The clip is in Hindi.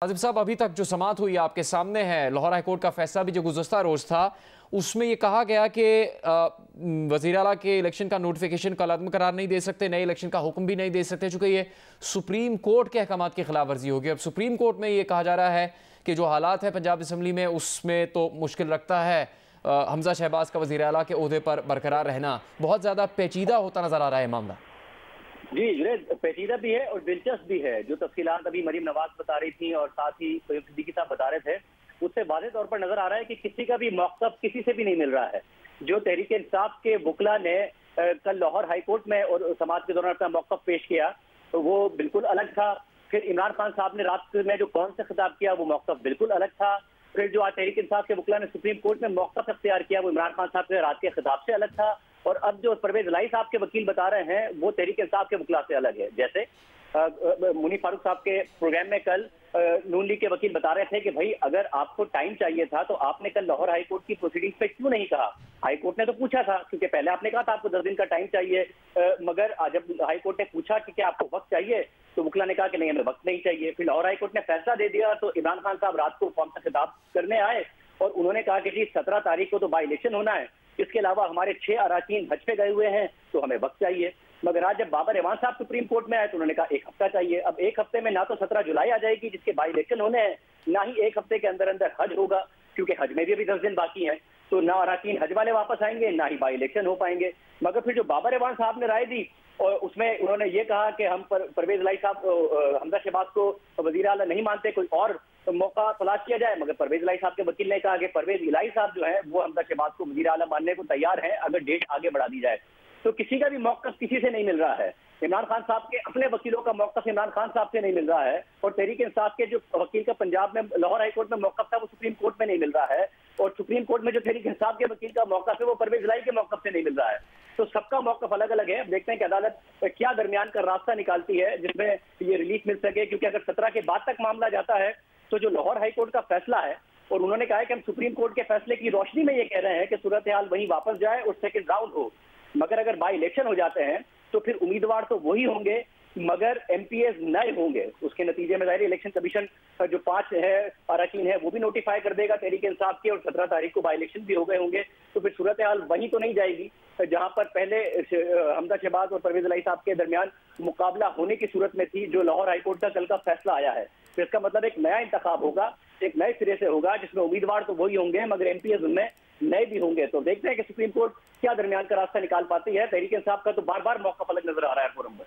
आसिफ साहब, अभी तक जो समाअत हुई आपके सामने है, लाहौर हाईकोर्ट का फैसला भी जो गुज़श्ता रोज़ था उसमें ये कहा गया कि वज़ीर आला के इलेक्शन का नोटिफिकेशन कल अदम करार नहीं दे सकते, नए इलेक्शन का हुक्म भी नहीं दे सकते, चूँकि ये सुप्रीम कोर्ट के अहकामात की खिलाफ वर्जी होगी। अब सुप्रीम कोर्ट में ये कहा जा रहा है कि जो हालात है पंजाब असम्बली में उसमें तो मुश्किल रखता है हमजा शहबाज का वज़ीर आला के ओहदे पर बरकरार रहना। बहुत ज़्यादा पेचीदा होता नज़र आ रहा है मामला। जी जुनैद, पेचीदा भी है और दिलचस्प भी है। जो तफसीलात अभी मरीम नवाज बता रही थी और साथ ही सिद्दीकी साहब बता रहे थे, उससे वाज़ेह तौर पर नजर आ रहा है कि किसी का भी मौक़िफ़ किसी से भी नहीं मिल रहा है। जो तहरीक इंसाफ के वकला ने कल लाहौर हाई कोर्ट में और समाअत के दौरान अपना मौक़िफ़ पेश किया तो वो बिल्कुल अलग था। फिर इमरान खान साहब ने रात में जो कौन से खिताब किया वो मौक़िफ़ बिल्कुल अलग था। फिर जो आज तहरीक इंसाफ के वकला ने सुप्रीम कोर्ट में मौक़िफ़ अख्तियार किया वो इमरान खान साहब के रात के खिताब से अलग था। और अब जो परवेज इलाही साहब के वकील बता रहे हैं वो तहरीक इंसाफ के वकला से अलग है। जैसे मुनीर फारूक साहब के प्रोग्राम में कल नून लीग के वकील बता रहे थे कि भाई अगर आपको टाइम चाहिए था तो आपने कल लाहौर हाई कोर्ट की प्रोसीडिंग्स पे क्यों नहीं कहा। हाई कोर्ट ने तो पूछा था, क्योंकि पहले आपने कहा था आपको 10 दिन का टाइम चाहिए, मगर जब हाई कोर्ट ने पूछा कि क्या आपको वक्त चाहिए तो वकला ने कहा कि नहीं, हमें वक्त नहीं चाहिए। फिर लाहौर हाई कोर्ट ने फैसला दे दिया तो इमरान खान साहब रात को कौन सा खिताब करने आए और उन्होंने कहा कि जी 17 तारीख को तो बाई इलेक्शन होना है, इसके अलावा हमारे 6 अराकीन हज पे गए हुए हैं तो हमें वक्त चाहिए। मगर आज जब बाबर एवान साहब सुप्रीम कोर्ट में आए तो उन्होंने कहा 1 हफ्ता चाहिए। अब 1 हफ्ते में ना तो 17 जुलाई आ जाएगी जिसके बाई इलेक्शन होने हैं, ना ही 1 हफ्ते के अंदर अंदर हज होगा, क्योंकि हज में भी अभी 10 दिन बाकी हैं। तो ना अराकीन हज वाले वापस आएंगे, ना ही बाई इलेक्शन हो पाएंगे। मगर फिर जो बाबर एवान साहब ने राय दी और उसमें उन्होंने ये कहा कि हम परवेज इलाही साहब हमजा शहबाज को वज़ीर आला नहीं मानते, कोई और मौका तलाश किया जाए। मगर परवेज इलाही साहब के वकील ने कहा कि परवेज इलाही साहब जो है वो हमजा शहबाज को वज़ीर आला मानने को तैयार है अगर डेट आगे बढ़ा दी जाए। तो किसी का भी मौक़िफ़ किसी से नहीं मिल रहा है। इमरान खान साहब के अपने वकीलों का मौक़िफ़ इमरान खान साहब से नहीं मिल रहा है और तहरीक इंसाफ के जो वकील का पंजाब में लाहौर हाई कोर्ट में मौक़िफ़ था वो सुप्रीम कोर्ट में नहीं मिल रहा है और सुप्रीम कोर्ट में जो तहरीक इंसाफ के वकील का मौक़िफ़ है वो परवेज इलाही के मौक़िफ़ से नहीं मिल रहा है। तो सबका मौक़िफ़ अलग अलग है। अब देखते हैं कि अदालत क्या दरमियान का रास्ता निकालती है जिसमें ये रिलीफ मिल सके, क्योंकि अगर 17 के बाद तक मामला जाता है तो जो लाहौर हाई कोर्ट का फैसला है और उन्होंने कहा है कि हम सुप्रीम कोर्ट के फैसले की रोशनी में ये कह रहे हैं कि सूरत हाल वहीं वापस जाए और सेकंड राउंड हो। मगर अगर बाई इलेक्शन हो जाते हैं तो फिर उम्मीदवार तो वही होंगे मगर एमपीएस नए होंगे। उसके नतीजे में जाहिर इलेक्शन कमीशन जो 5 है अराकीन है वो भी नोटिफाई कर देगा तहरीक इंसाफ के और 17 तारीख को बाई इलेक्शन भी हो गए होंगे। तो फिर सूरत हाल वहीं तो नहीं जाएगी जहां पर पहले हमजा शहबाज और परवेज इलाही साहब के दरमियान मुकाबला होने की सूरत में थी, जो लाहौर हाईकोर्ट का कल का फैसला आया है। तो इसका मतलब एक नया इंतखाब होगा, एक नए सिरे से होगा जिसमें उम्मीदवार तो वही होंगे मगर एमपीएस उनमें नए भी होंगे। तो देखते हैं कि सुप्रीम कोर्ट क्या दरमियान का रास्ता निकाल पाती है। तहरीक इंसाफ का तो बार बार मौका अलग नजर आ रहा है फोरम पर।